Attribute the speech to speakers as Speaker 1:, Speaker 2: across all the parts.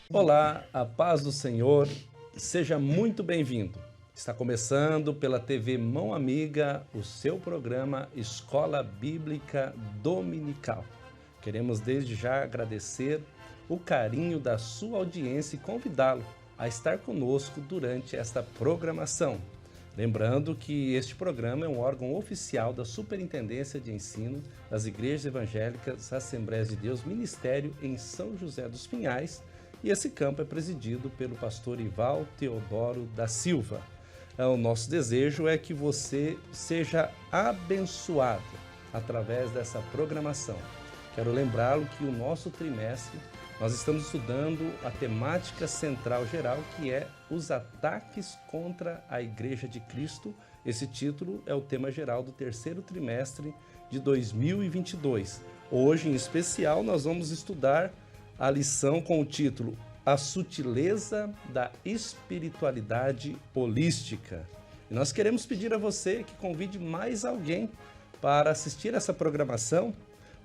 Speaker 1: Olá, a paz do Senhor, seja muito bem-vindo. Está começando pela TV Mão Amiga o seu programa Escola Bíblica Dominical. Queremos desde já agradecer o carinho da sua audiência e convidá-lo a estar conosco durante esta programação. Lembrando que este programa é um órgão oficial da Superintendência de Ensino das Igrejas Evangélicas Assembleias de Deus Ministério em São José dos Pinhais, e esse campo é presidido pelo pastor Ival Teodoro da Silva. O nosso desejo é que você seja abençoado através dessa programação. Quero lembrá-lo que o nosso trimestre nós estamos estudando a temática central geral, que é os ataques contra a Igreja de Cristo. Esse título é o tema geral do terceiro trimestre de 2022. Hoje, em especial, nós vamos estudar a lição com o título A Sutileza da Espiritualidade Holística. E nós queremos pedir a você que convide mais alguém para assistir essa programação,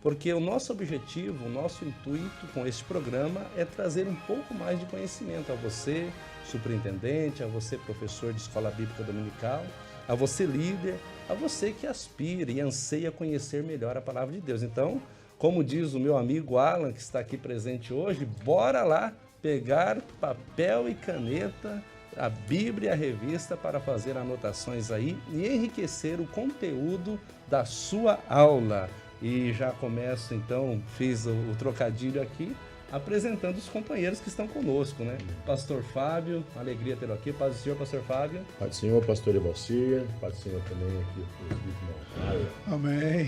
Speaker 1: porque o nosso objetivo, o nosso intuito com este programa é trazer um pouco mais de conhecimento a você, superintendente, a você, professor de escola bíblica dominical, a você, líder, a você que aspira e anseia conhecer melhor a palavra de Deus. Então, como diz o meu amigo Alan, que está aqui presente hoje, bora lá pegar papel e caneta, a Bíblia e a revista para fazer anotações aí e enriquecer o conteúdo da sua aula. E já começo, então, fiz o trocadilho aqui, apresentando os companheiros que estão conosco, né? Pastor Fábio, alegria tê-lo aqui. Paz do Senhor, Pastor Fábio.
Speaker 2: Paz do Senhor, Pastor Evalcir. Paz do Senhor também aqui, o presbítero.
Speaker 3: Amém.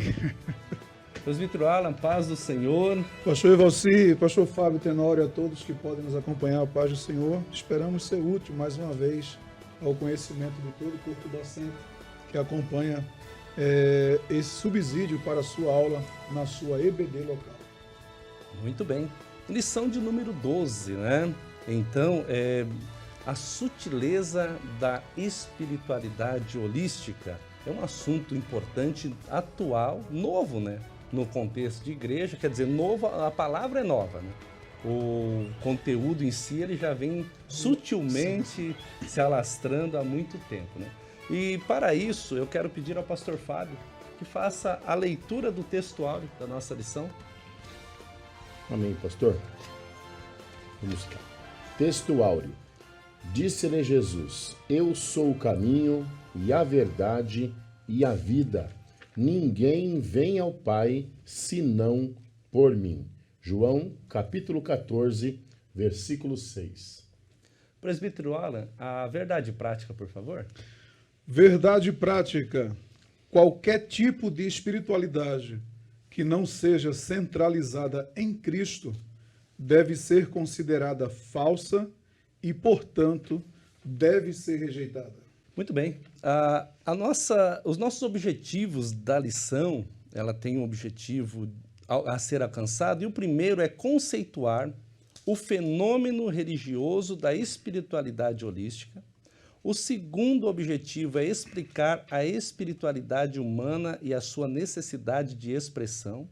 Speaker 1: Presbítero Alan, paz do Senhor.
Speaker 3: Pastor Evalcir, Pastor Fábio Tenório, a todos que podem nos acompanhar, a paz do Senhor. Esperamos ser útil, mais uma vez, ao conhecimento de todo o corpo docente que acompanha esse subsídio para a sua aula na sua EBD local.
Speaker 1: Muito bem. Lição de número 12, né? Então, a sutileza da espiritualidade holística é um assunto importante, atual, novo, né? No contexto de igreja, quer dizer, novo, a palavra é nova, né? O conteúdo em si, ele já vem sutilmente se alastrando há muito tempo, né? E para isso, eu quero pedir ao pastor Fábio que faça a leitura do texto áureo da nossa lição.
Speaker 2: Amém, pastor. Vamos cá. Texto áureo. Disse-lhe Jesus: Eu sou o caminho e a verdade e a vida. Ninguém vem ao Pai senão por mim. João, capítulo 14, versículo 6.
Speaker 1: Presbítero Alan, a verdade prática, por favor.
Speaker 3: Verdade prática. Qualquer tipo de espiritualidade que não seja centralizada em Cristo deve ser considerada falsa e, portanto, deve ser rejeitada.
Speaker 1: Muito bem. Os nossos objetivos da lição, ela tem um objetivo a ser alcançado, e o primeiro é conceituar o fenômeno religioso da espiritualidade holística. O segundo objetivo é explicar a espiritualidade humana e a sua necessidade de expressão.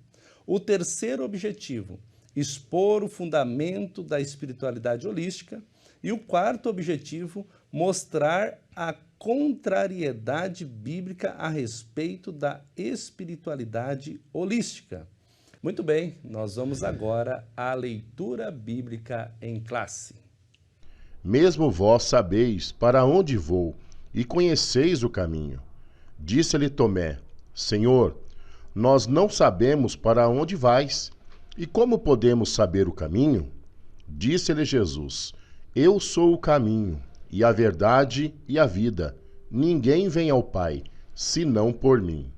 Speaker 1: O terceiro objetivo, expor o fundamento da espiritualidade holística. E o quarto objetivo, mostrar a contrariedade bíblica a respeito da espiritualidade holística. Muito bem, nós vamos agora à leitura bíblica em classe.
Speaker 2: Mesmo vós sabeis para onde vou e conheceis o caminho. Disse-lhe Tomé: Senhor, nós não sabemos para onde vais, e como podemos saber o caminho? Disse-lhe Jesus: Eu sou o caminho, e a verdade e a vida. Ninguém vem ao Pai, senão por mim.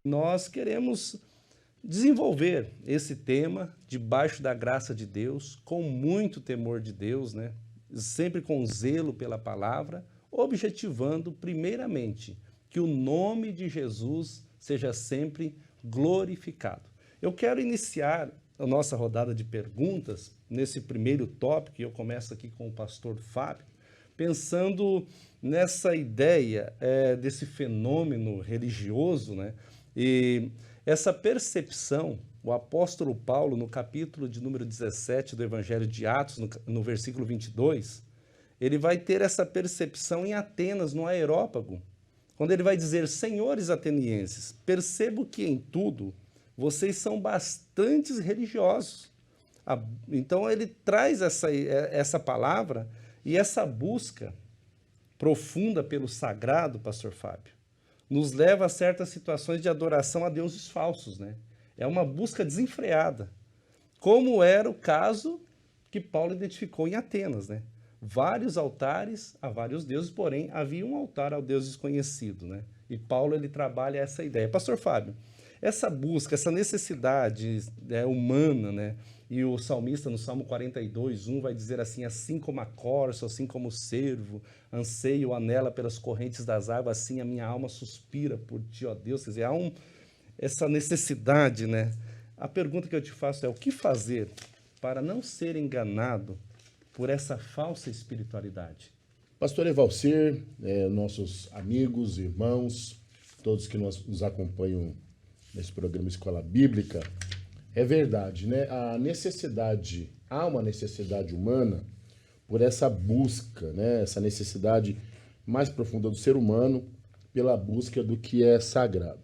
Speaker 1: Nós queremos desenvolver esse tema debaixo da graça de Deus, com muito temor de Deus, né? Sempre com zelo pela palavra, objetivando primeiramente que o nome de Jesus seja sempre glorificado. Eu quero iniciar a nossa rodada de perguntas nesse primeiro tópico, e eu começo aqui com o pastor Fábio, pensando nessa ideia desse fenômeno religioso, né? E essa percepção O apóstolo Paulo, no capítulo de número 17 do Evangelho de Atos, no versículo 22, ele vai ter essa percepção em Atenas, no Areópago, quando ele vai dizer: senhores atenienses, percebo que em tudo vocês são bastante religiosos. Então ele traz essa palavra e essa busca profunda pelo sagrado, pastor Fábio, nos leva a certas situações de adoração a deuses falsos, né? É uma busca desenfreada, como era o caso que Paulo identificou em Atenas, né? Vários altares a vários deuses, porém havia um altar ao Deus desconhecido, né? E Paulo ele trabalha essa ideia. Pastor Fábio, essa busca, essa necessidade humana, né? E o salmista no Salmo 42:1 vai dizer assim: assim como a corça, assim como o cervo, anseio, anela pelas correntes das águas, assim a minha alma suspira por ti, ó Deus. Quer dizer, há essa necessidade, né? A pergunta que eu te faço é: o que fazer para não ser enganado por essa falsa espiritualidade?
Speaker 2: Pastor Evalcir, nossos amigos, irmãos, todos que nos acompanham nesse programa Escola Bíblica, é verdade, né? Há uma necessidade humana por essa busca, né? Essa necessidade mais profunda do ser humano pela busca do que é sagrado.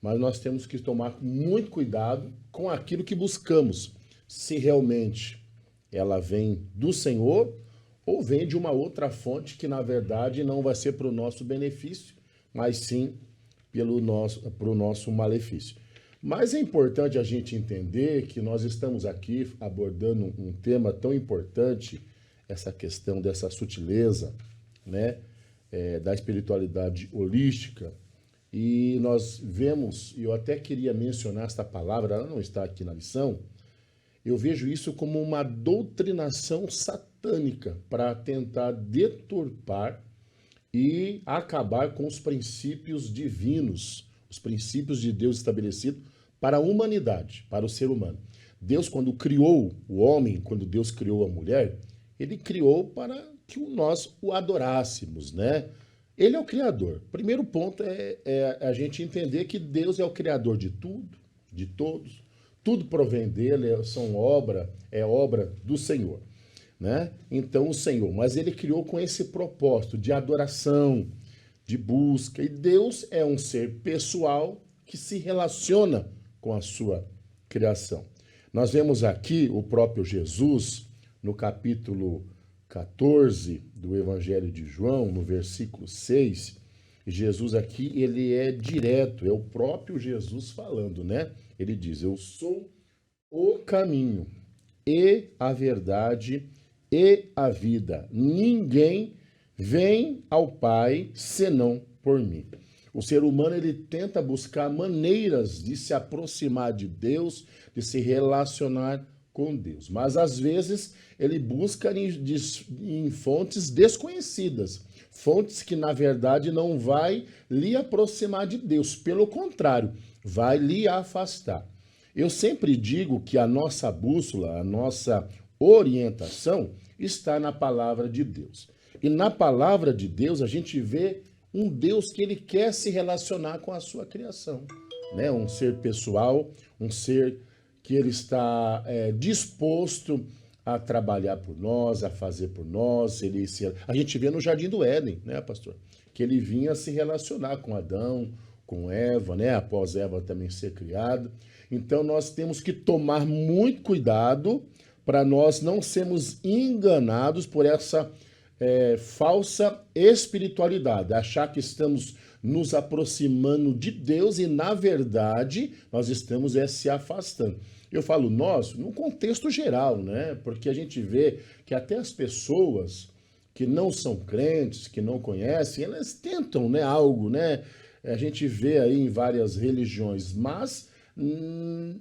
Speaker 2: Mas nós temos que tomar muito cuidado com aquilo que buscamos, se realmente ela vem do Senhor ou vem de uma outra fonte que, na verdade, não vai ser para o nosso benefício, mas sim para o nosso malefício. Mas é importante a gente entender que nós estamos aqui abordando um tema tão importante, essa questão dessa sutileza, né, da espiritualidade holística. E nós vemos, e eu até queria mencionar esta palavra, ela não está aqui na lição, eu vejo isso como uma doutrinação satânica para tentar deturpar e acabar com os princípios divinos, os princípios de Deus estabelecidos para a humanidade, para o ser humano. Deus, quando criou o homem, quando Deus criou a mulher, ele criou para que nós o adorássemos, né? Ele é o Criador. Primeiro ponto é a gente entender que Deus é o Criador de tudo, de todos. Tudo provém dele, é obra do Senhor, né? Então o Senhor, mas ele criou com esse propósito de adoração, de busca. E Deus é um ser pessoal que se relaciona com a sua criação. Nós vemos aqui o próprio Jesus, no capítulo 14 do Evangelho de João, no versículo 6, Jesus aqui, ele é direto, é o próprio Jesus falando, né? Ele diz: eu sou o caminho e a verdade e a vida. Ninguém vem ao Pai senão por mim. O ser humano, ele tenta buscar maneiras de se aproximar de Deus, de se relacionar com Deus. Mas, às vezes, ele busca em fontes desconhecidas. Fontes que, na verdade, não vai lhe aproximar de Deus. Pelo contrário, vai lhe afastar. Eu sempre digo que a nossa bússola, a nossa orientação está na palavra de Deus. E na palavra de Deus a gente vê um Deus que ele quer se relacionar com a sua criação, né? Um ser pessoal, um ser que ele está disposto a trabalhar por nós, a fazer por nós. A gente vê no Jardim do Éden, né, pastor? Que ele vinha se relacionar com Adão, com Eva, né? Após Eva também ser criada. Então nós temos que tomar muito cuidado para nós não sermos enganados por essa falsa espiritualidade, achar que estamos nos aproximando de Deus e, na verdade, nós estamos se afastando. Eu falo nós num contexto geral, né? Porque a gente vê que até as pessoas que não são crentes, que não conhecem, elas tentam, né, algo, né? A gente vê aí em várias religiões, mas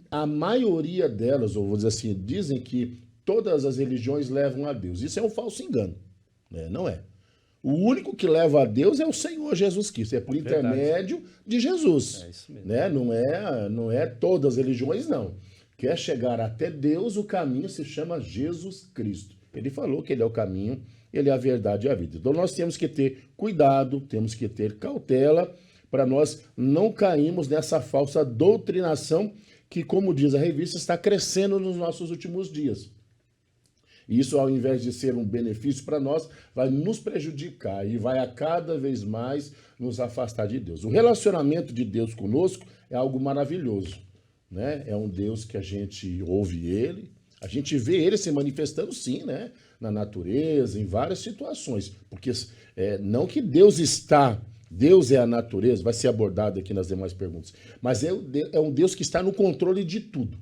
Speaker 2: a maioria delas, ou vou dizer assim, dizem que todas as religiões levam a Deus. Isso é um falso engano. Não é. O único que leva a Deus é o Senhor Jesus Cristo. É por intermédio de Jesus. É isso mesmo. Né? Não é todas as religiões, não. Quer chegar até Deus, o caminho se chama Jesus Cristo. Ele falou que ele é o caminho, ele é a verdade e a vida. Então nós temos que ter cuidado, temos que ter cautela para nós não cairmos nessa falsa doutrinação que, como diz a revista, está crescendo nos nossos últimos dias. E isso, ao invés de ser um benefício para nós, vai nos prejudicar e vai a cada vez mais nos afastar de Deus. O relacionamento de Deus conosco é algo maravilhoso, né? É um Deus que a gente ouve ele, a gente vê ele se manifestando, sim, né? Na natureza, em várias situações. Porque não que Deus está, Deus é a natureza, vai ser abordado aqui nas demais perguntas, mas é um Deus que está no controle de tudo.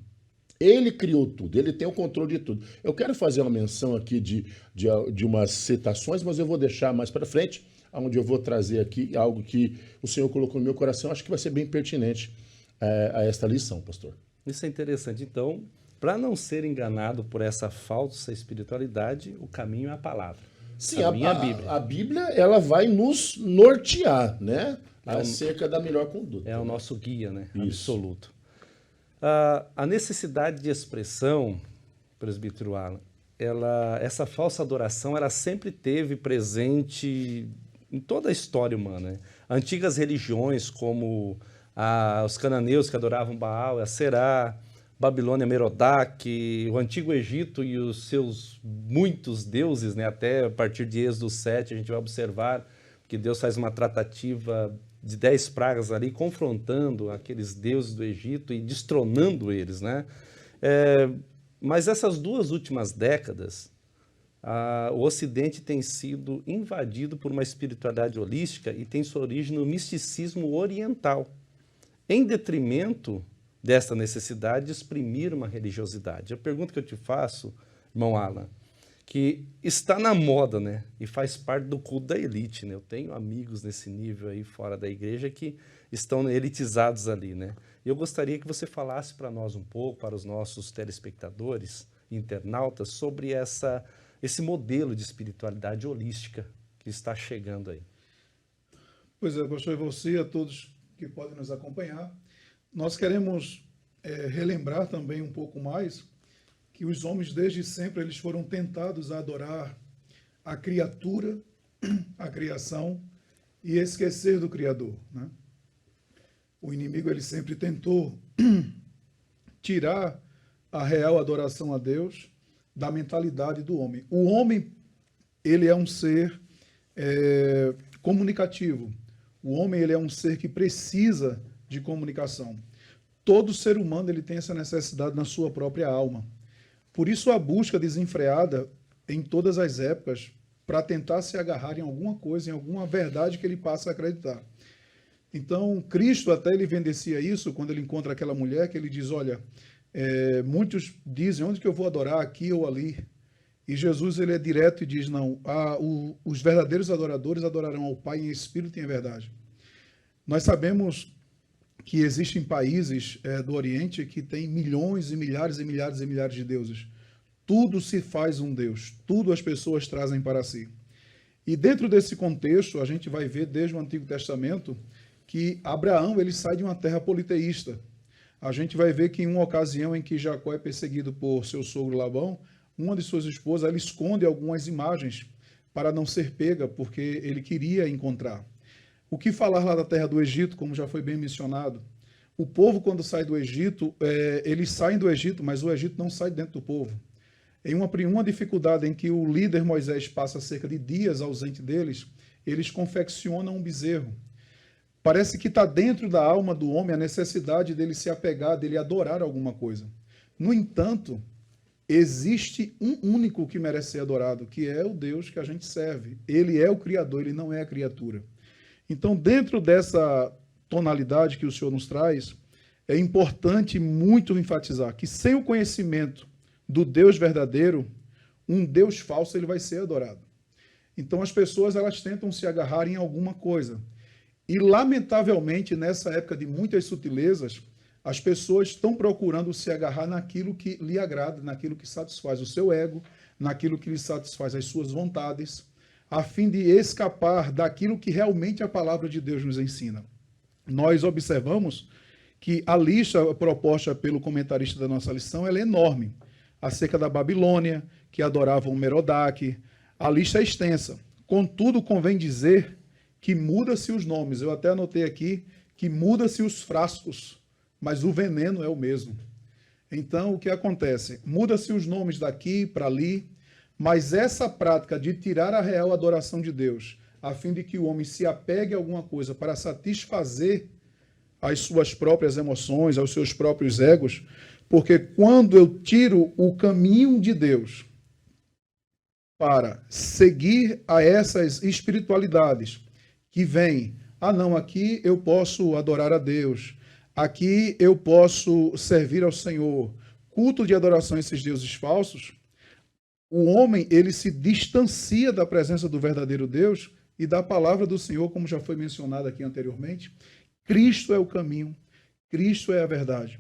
Speaker 2: Ele criou tudo, ele tem o controle de tudo. Eu quero fazer uma menção aqui de umas citações, mas eu vou deixar mais para frente, onde eu vou trazer aqui algo que o Senhor colocou no meu coração, acho que vai ser bem pertinente a esta lição, pastor.
Speaker 1: Isso é interessante. Então, para não ser enganado por essa falsa espiritualidade, o caminho é a palavra.
Speaker 2: Sim, a Bíblia. A Bíblia, ela vai nos nortear, né? Acerca da melhor conduta.
Speaker 1: É o nosso guia, né?
Speaker 2: Isso.
Speaker 1: Absoluto. A necessidade de expressão, presbítero Alan, essa falsa adoração, ela sempre teve presente em toda a história humana, né? Antigas religiões como os cananeus que adoravam Baal, Aserá, Babilônia, Merodach, o Antigo Egito e os seus muitos deuses, né? Até a partir de Êxodo 7 a gente vai observar que Deus faz uma tratativa de 10 pragas ali, confrontando aqueles deuses do Egito e destronando eles, né? Mas essas 2 últimas décadas, o Ocidente tem sido invadido por uma espiritualidade holística e tem sua origem no misticismo oriental, em detrimento dessa necessidade de exprimir uma religiosidade. A pergunta que eu te faço, irmão Alan, que está na moda, né? E faz parte do culto da elite, né? Eu tenho amigos nesse nível aí fora da igreja que estão elitizados ali, né? E eu gostaria que você falasse para nós um pouco, para os nossos telespectadores, internautas, sobre esse modelo de espiritualidade holística que está chegando aí.
Speaker 3: Pois é, pastor, e você, a todos que podem nos acompanhar, nós queremos relembrar também um pouco mais que os homens desde sempre eles foram tentados a adorar a criatura, a criação e esquecer do Criador, né? O inimigo ele sempre tentou tirar a real adoração a Deus da mentalidade do homem. O homem ele é um ser comunicativo. O homem ele é um ser que precisa de comunicação. Todo ser humano ele tem essa necessidade na sua própria alma. Por isso a busca desenfreada em todas as épocas para tentar se agarrar em alguma coisa, em alguma verdade que ele passa a acreditar. Então, Cristo até ele evidencia isso quando ele encontra aquela mulher que ele diz, olha, muitos dizem, onde que eu vou adorar, aqui ou ali? E Jesus ele é direto e diz, não, os verdadeiros adoradores adorarão ao Pai em espírito e em verdade. Nós sabemos que existem países do Oriente que têm milhões e milhares e milhares e milhares de deuses. Tudo se faz um Deus, tudo as pessoas trazem para si. E dentro desse contexto, a gente vai ver desde o Antigo Testamento que Abraão ele sai de uma terra politeísta. A gente vai ver que em uma ocasião em que Jacó é perseguido por seu sogro Labão, uma de suas esposas ela esconde algumas imagens para não ser pega, porque ele queria encontrar. O que falar lá da terra do Egito, como já foi bem mencionado? O povo, quando sai do Egito, eles saem do Egito, mas o Egito não sai dentro do povo. Em uma dificuldade em que o líder Moisés passa cerca de dias ausente deles, eles confeccionam um bezerro. Parece que está dentro da alma do homem a necessidade dele se apegar, dele adorar alguma coisa. No entanto, existe um único que merece ser adorado, que é o Deus que a gente serve. Ele é o Criador, ele não é a criatura. Então, dentro dessa tonalidade que o Senhor nos traz, é importante muito enfatizar que sem o conhecimento do Deus verdadeiro, um Deus falso ele vai ser adorado. Então, as pessoas elas tentam se agarrar em alguma coisa. E, lamentavelmente, nessa época de muitas sutilezas, as pessoas estão procurando se agarrar naquilo que lhe agrada, naquilo que satisfaz o seu ego, naquilo que lhe satisfaz as suas vontades, a fim de escapar daquilo que realmente a palavra de Deus nos ensina. Nós observamos que a lista proposta pelo comentarista da nossa lição ela é enorme, acerca da Babilônia, que adoravam Merodach. A lista é extensa. Contudo, convém dizer que muda-se os nomes. Eu até anotei aqui que muda-se os frascos, mas o veneno é o mesmo. Então, o que acontece? Muda-se os nomes daqui para ali, mas essa prática de tirar a real adoração de Deus, a fim de que o homem se apegue a alguma coisa para satisfazer as suas próprias emoções, aos seus próprios egos, porque quando eu tiro o caminho de Deus para seguir a essas espiritualidades que vêm, não, aqui eu posso adorar a Deus, aqui eu posso servir ao Senhor, culto de adoração a esses deuses falsos, o homem, ele se distancia da presença do verdadeiro Deus e da palavra do Senhor, como já foi mencionado aqui anteriormente. Cristo é o caminho, Cristo é a verdade.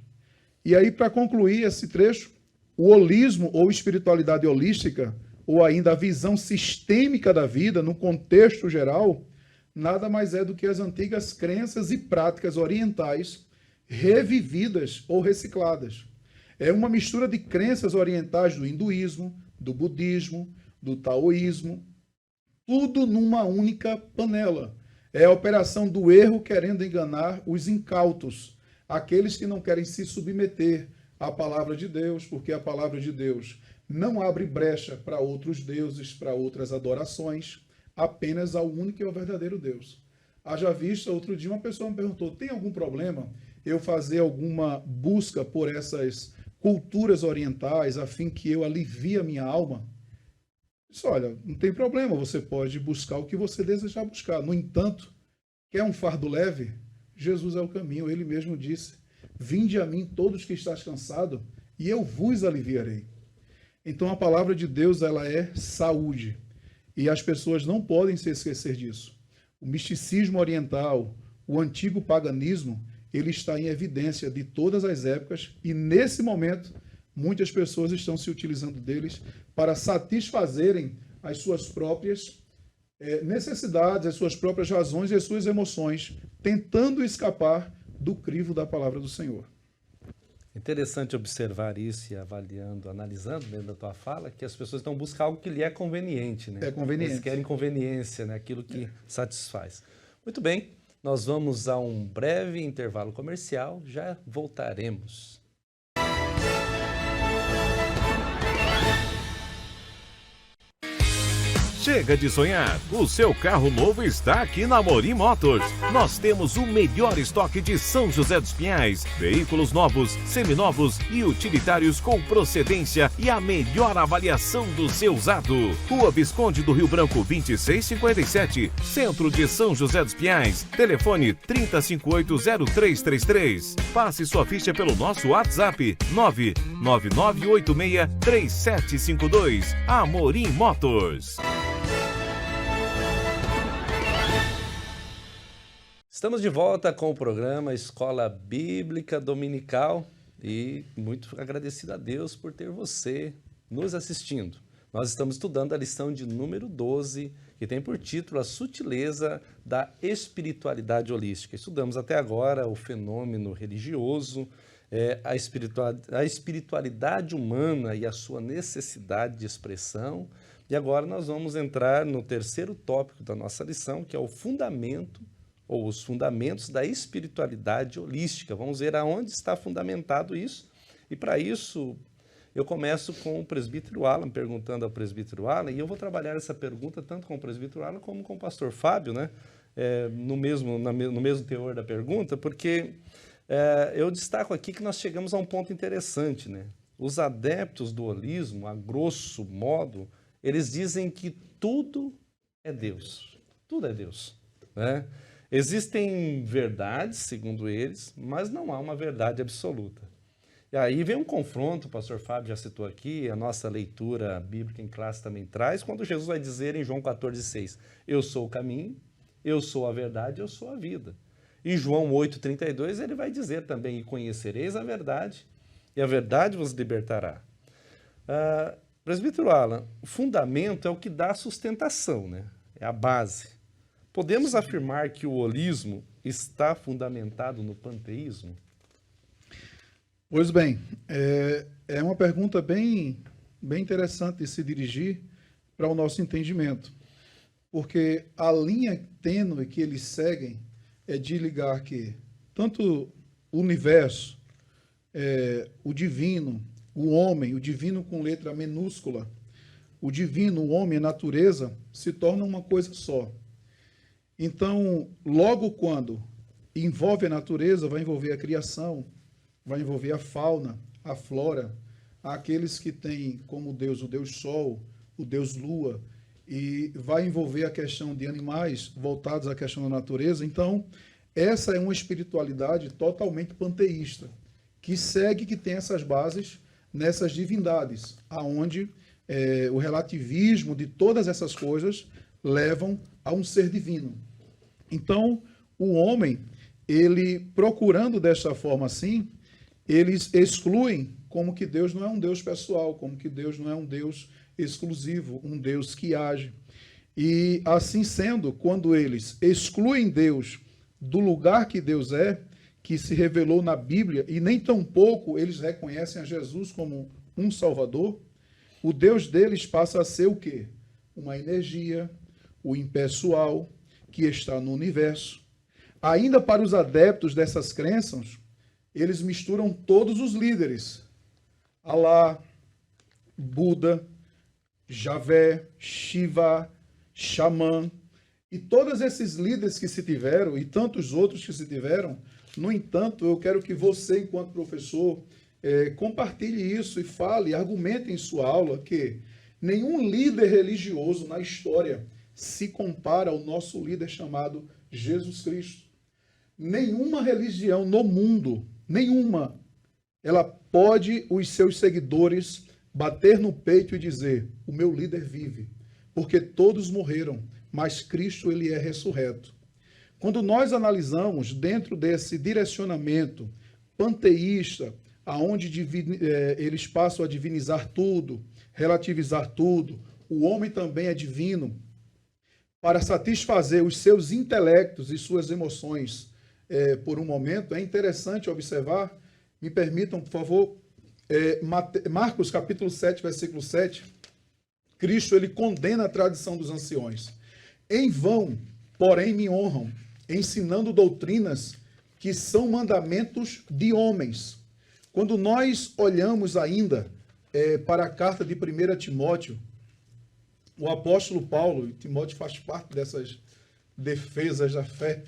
Speaker 3: E aí, para concluir esse trecho, o holismo ou espiritualidade holística, ou ainda a visão sistêmica da vida, no contexto geral, nada mais é do que as antigas crenças e práticas orientais revividas ou recicladas. É uma mistura de crenças orientais do hinduísmo, do budismo, do taoísmo, tudo numa única panela. É a operação do erro querendo enganar os incautos, aqueles que não querem se submeter à palavra de Deus, porque a palavra de Deus não abre brecha para outros deuses, para outras adorações, apenas ao único e ao verdadeiro Deus. Haja vista, outro dia uma pessoa me perguntou, tem algum problema eu fazer alguma busca por essas culturas orientais, a fim que eu alivie a minha alma? Eu disse, olha, não tem problema, você pode buscar o que você desejar buscar. No entanto, quer um fardo leve? Jesus é o caminho, ele mesmo disse, vinde a mim todos que estás cansado, e eu vos aliviarei. Então a palavra de Deus, ela é saúde, e as pessoas não podem se esquecer disso. O misticismo oriental, o antigo paganismo, ele está em evidência de todas as épocas, e nesse momento, muitas pessoas estão se utilizando deles para satisfazerem as suas próprias necessidades, as suas próprias razões e as suas emoções, tentando escapar do crivo da palavra do Senhor.
Speaker 1: Interessante observar isso e avaliando, analisando dentro da tua fala, que as pessoas estão buscando algo que lhe é conveniente, né?
Speaker 3: É conveniente.
Speaker 1: Eles querem conveniência, né? Aquilo que satisfaz. Muito bem, nós vamos a um breve intervalo comercial, já voltaremos.
Speaker 4: Chega de sonhar, o seu carro novo está aqui na Amorim Motors. Nós temos o melhor estoque de São José dos Pinhais, veículos novos, seminovos e utilitários com procedência e a melhor avaliação do seu usado. Rua Visconde do Rio Branco 2657, centro de São José dos Pinhais. Telefone 30580333. Passe sua ficha pelo nosso WhatsApp 999863752. Amorim Motors.
Speaker 1: Estamos de volta com o programa Escola Bíblica Dominical e muito agradecido a Deus por ter você nos assistindo. Nós estamos estudando a lição de número 12, que tem por título A Sutileza da Espiritualidade Holística. Estudamos até agora o fenômeno religioso, a espiritualidade humana e a sua necessidade de expressão. E agora nós vamos entrar no terceiro tópico da nossa lição, que é o fundamento ou os fundamentos da espiritualidade holística. Vamos ver aonde está fundamentado isso. E para isso, eu começo com o presbítero Alan, perguntando ao presbítero Alan, e eu vou trabalhar essa pergunta tanto com o presbítero Alan como com o pastor Fábio, né? No mesmo teor da pergunta, porque eu destaco aqui que nós chegamos a um ponto interessante, né? Os adeptos do holismo, a grosso modo, eles dizem que tudo é Deus. Tudo é Deus, né? Existem verdades, segundo eles, mas não há uma verdade absoluta. E aí vem um confronto, o pastor Fábio já citou aqui, a nossa leitura bíblica em classe também traz, quando Jesus vai dizer em João 14,6, eu sou o caminho, eu sou a verdade, eu sou a vida. Em João 8,32 ele vai dizer também, e conhecereis a verdade, e a verdade vos libertará. Presbítero Alan, o fundamento é o que dá sustentação, né? É a base. Podemos afirmar que o holismo está fundamentado no panteísmo?
Speaker 3: Pois bem, é uma pergunta bem interessante de se dirigir para o nosso entendimento, porque a linha tênue que eles seguem é de ligar que tanto universo, o divino, o homem, o divino com letra minúscula, o divino, o homem, a natureza, se tornam uma coisa só. Então, logo quando envolve a natureza, vai envolver a criação, vai envolver a fauna, a flora, aqueles que têm como Deus o Deus Sol, o Deus Lua, e vai envolver a questão de animais voltados à questão da natureza. Então, essa é uma espiritualidade totalmente panteísta, que segue, que tem essas bases nessas divindades, aonde o relativismo de todas essas coisas levam a um ser divino. Então, o homem, ele procurando desta forma assim, eles excluem como que Deus não é um Deus pessoal, como que Deus não é um Deus exclusivo, um Deus que age. E assim sendo, quando eles excluem Deus do lugar que Deus é, que se revelou na Bíblia, e nem tampouco eles reconhecem a Jesus como um Salvador, o Deus deles passa a ser o quê? Uma energia, o impessoal, que está no universo. Ainda para os adeptos dessas crenças, eles misturam todos os líderes. Alá, Buda, Javé, Shiva, Xamã, e todos esses líderes que se tiveram, e tantos outros que se tiveram. No entanto, eu quero que você, enquanto professor, compartilhe isso e fale, argumente em sua aula que nenhum líder religioso na história se compara ao nosso líder chamado Jesus Cristo. Nenhuma religião no mundo, nenhuma, ela pode, os seus seguidores, bater no peito e dizer: o meu líder vive, porque todos morreram, mas Cristo, ele é ressurreto. Quando nós analisamos dentro desse direcionamento panteísta, aonde eles passam a divinizar tudo, relativizar tudo, o homem também é divino, para satisfazer os seus intelectos e suas emoções por um momento, é interessante observar, me permitam, por favor, Marcos capítulo 7, versículo 7, Cristo, ele condena a tradição dos anciões. Em vão, porém, me honram, ensinando doutrinas que são mandamentos de homens. Quando nós olhamos ainda para a carta de 1 Timóteo, o apóstolo Paulo, e Timóteo faz parte dessas defesas da fé,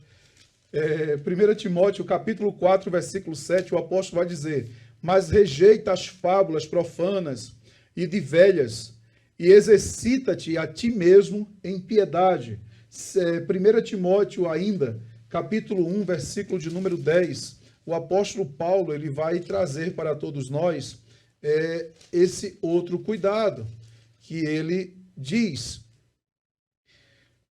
Speaker 3: 1 Timóteo capítulo 4, versículo 7, o apóstolo vai dizer: mas rejeita as fábulas profanas e de velhas, e exercita-te a ti mesmo em piedade. 1 Timóteo ainda, capítulo 1, versículo de número 10, o apóstolo Paulo, ele vai trazer para todos nós esse outro cuidado, que ele diz: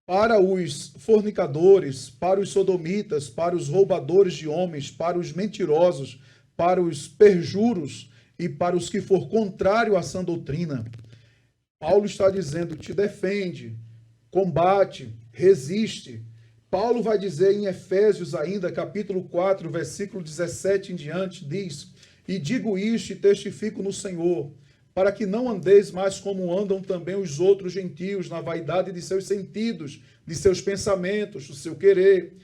Speaker 3: para os fornicadores, para os sodomitas, para os roubadores de homens, para os mentirosos, para os perjuros e para os que for contrário à sã doutrina. Paulo está dizendo: te defende, combate, resiste. Paulo vai dizer em Efésios ainda, capítulo 4, versículo 17 em diante, diz: e digo isto e testifico no Senhor, para que não andeis mais como andam também os outros gentios, na vaidade de seus sentidos, de seus pensamentos, do seu querer,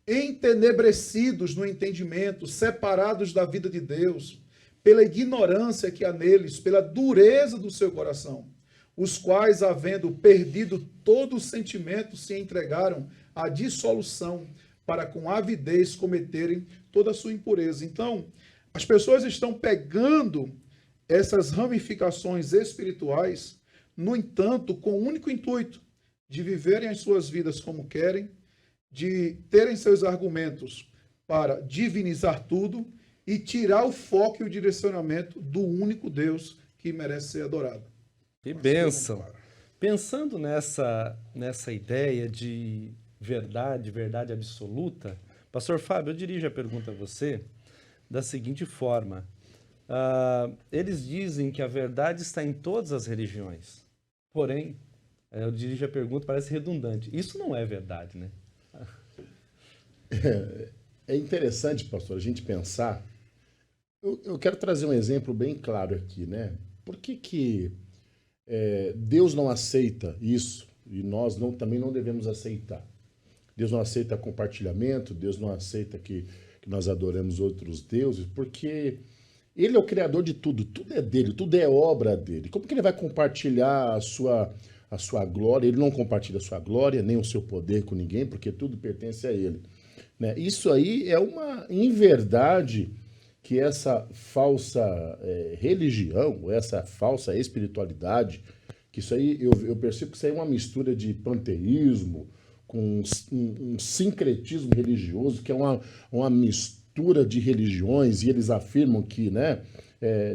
Speaker 3: entenebrecidos no entendimento, separados da vida de Deus, pela ignorância que há neles, pela dureza do seu coração, os quais, havendo perdido todo o sentimento, se entregaram à dissolução, para com avidez cometerem toda a sua impureza. Então, as pessoas estão pegando essas ramificações espirituais, no entanto, com o único intuito de viverem as suas vidas como querem, de terem seus argumentos para divinizar tudo e tirar o foco e o direcionamento do único Deus que merece ser adorado.
Speaker 1: Que bênção! Pensando nessa ideia de verdade absoluta, Pastor Fábio, eu dirijo a pergunta a você da seguinte forma: eles dizem que a verdade está em todas as religiões, porém, eu dirijo a pergunta, parece redundante. Isso não é verdade, né?
Speaker 2: É interessante, pastor, a gente pensar. Eu quero trazer um exemplo bem claro aqui, né? Por que Deus não aceita isso e nós também não devemos aceitar? Deus não aceita compartilhamento, Deus não aceita que que nós adoramos outros deuses, porque ele é o criador de tudo, tudo é dele, tudo é obra dele. Como que ele vai compartilhar a sua glória? Ele não compartilha a sua glória, nem o seu poder com ninguém, porque tudo pertence a ele. Né? Isso aí é uma inverdade que essa falsa religião, essa falsa espiritualidade, que isso aí, eu percebo que isso aí é uma mistura de panteísmo com um sincretismo religioso, que é uma mistura de religiões, e eles afirmam que, né,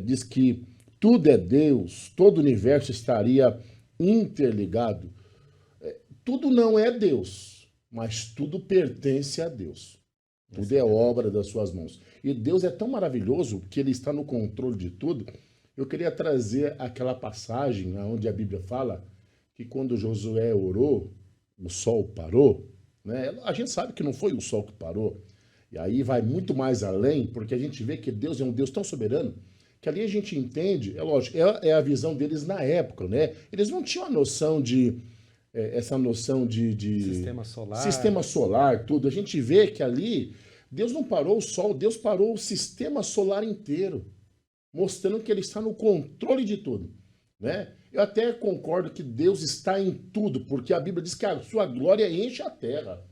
Speaker 2: diz que tudo é Deus, todo o universo estaria interligado. Tudo não é Deus, mas tudo pertence a Deus. Tudo é obra das suas mãos. E Deus é tão maravilhoso que ele está no controle de tudo. Eu queria trazer aquela passagem onde a Bíblia fala que quando Josué orou, o sol parou, né? A gente sabe que não foi o sol que parou. E aí vai muito mais além, porque a gente vê que Deus é um Deus tão soberano, que ali a gente entende, é lógico, é a visão deles na época, né? Eles não tinham a noção de essa noção de sistema solar, tudo. A gente vê que ali Deus não parou o sol, Deus parou o sistema solar inteiro, mostrando que ele está no controle de tudo, né? Eu até concordo que Deus está em tudo, porque a Bíblia diz que a sua glória enche a terra,